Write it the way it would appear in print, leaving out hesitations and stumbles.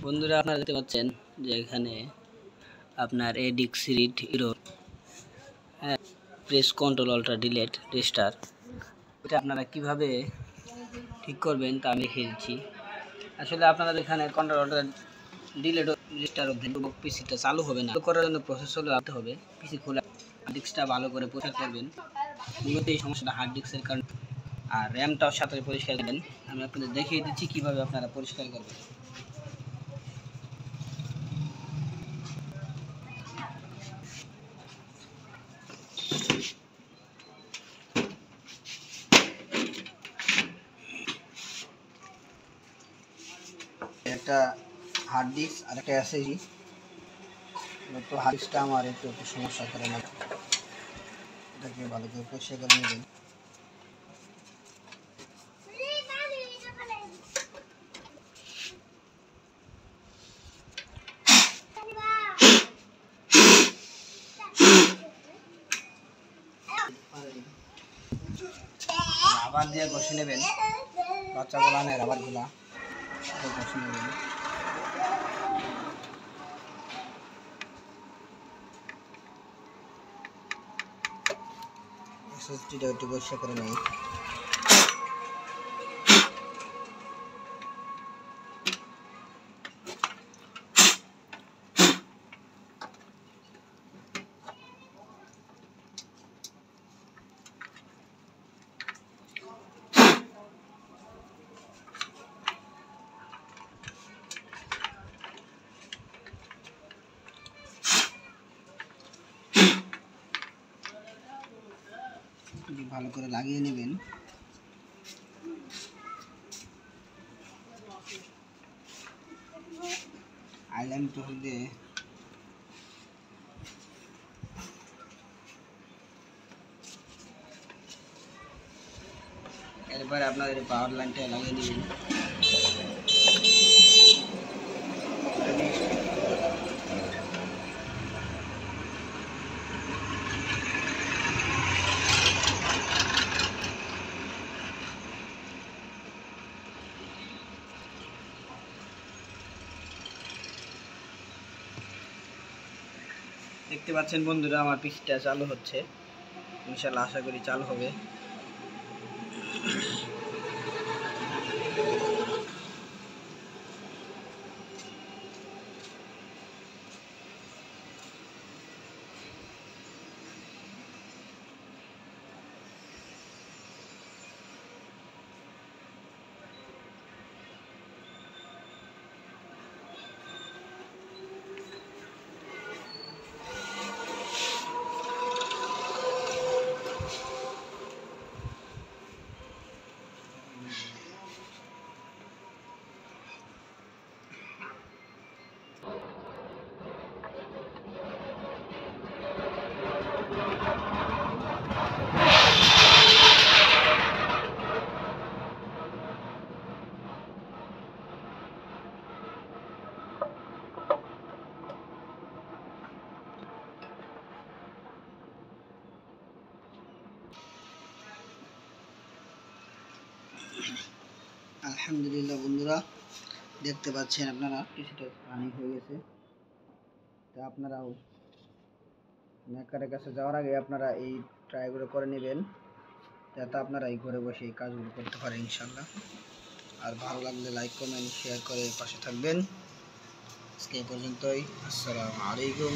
বন্ধুরা, আপনারা দেখতে পাচ্ছেন যে এখানে আপনার এডিক্স রিড হিরো press control alt delete restart, এটা আপনারা কিভাবে ঠিক করবেন তা আমি দেখিয়ে দিচ্ছি। আসলে আপনারা এখানে কন্ট্রোল অল্ট্রা ডিলেট রেস্টার পিসিটা চালু হবে না, করার জন্য প্রসেস হলে আনতে হবে। পিসি খোলা হার্ড ডিস্কটা ভালো করে পরিষ্কার করবেন। মূলত এই সমস্যাটা হার্ড ডিস্কের কারণে, আর র্যামটাও সাথে পরিষ্কার করবেন। আমি আপনাদের দেখিয়ে দিচ্ছি কিভাবে আপনারা পরিষ্কার করবেন। একটা হার্ড ডিস্ক আর একটা এসএসডি, তো হার্ড ডিস্কটা আমার একটু সমস্যা করে না, এটাকে ভালো করে পরিষ্কার করে নেবেন। রাবার দিয়ে ঘষে নেবেন, বাচ্চা গোলানে রাবারগুলা ঘষে নেবেন। এসএসডিটা একটু পরিষ্কার করে নেই। ভালো করে লাগিয়ে নেবেন। আইল্যান্ড টুল দিয়ে এরপরে আপনাদের পাওয়ার লাইনটা লাগিয়ে নেবেন। দেখতে পাচ্ছেন বন্ধুরা, আমার পিসিটা চালু হচ্ছে। ইনশাআল্লাহ আশা করি চালু হবে। আলহামদুলিল্লাহ বন্ধুরা, দেখতে পাচ্ছেন আপনারা কিছুটা রানিং হয়ে গেছে। তা আপনারাও মেকারের কাছে যাওয়ার আগে আপনারা এই ট্রাইগুলো করে নেবেন, যাতে আপনারা এই ঘরে বসে এই কাজগুলো করতে পারেন ইনশাল্লাহ। আর ভালো লাগলে লাইক কমেন্ট শেয়ার করে পাশে থাকবেন। আজকে এই পর্যন্তই। আসসালামু আলাইকুম।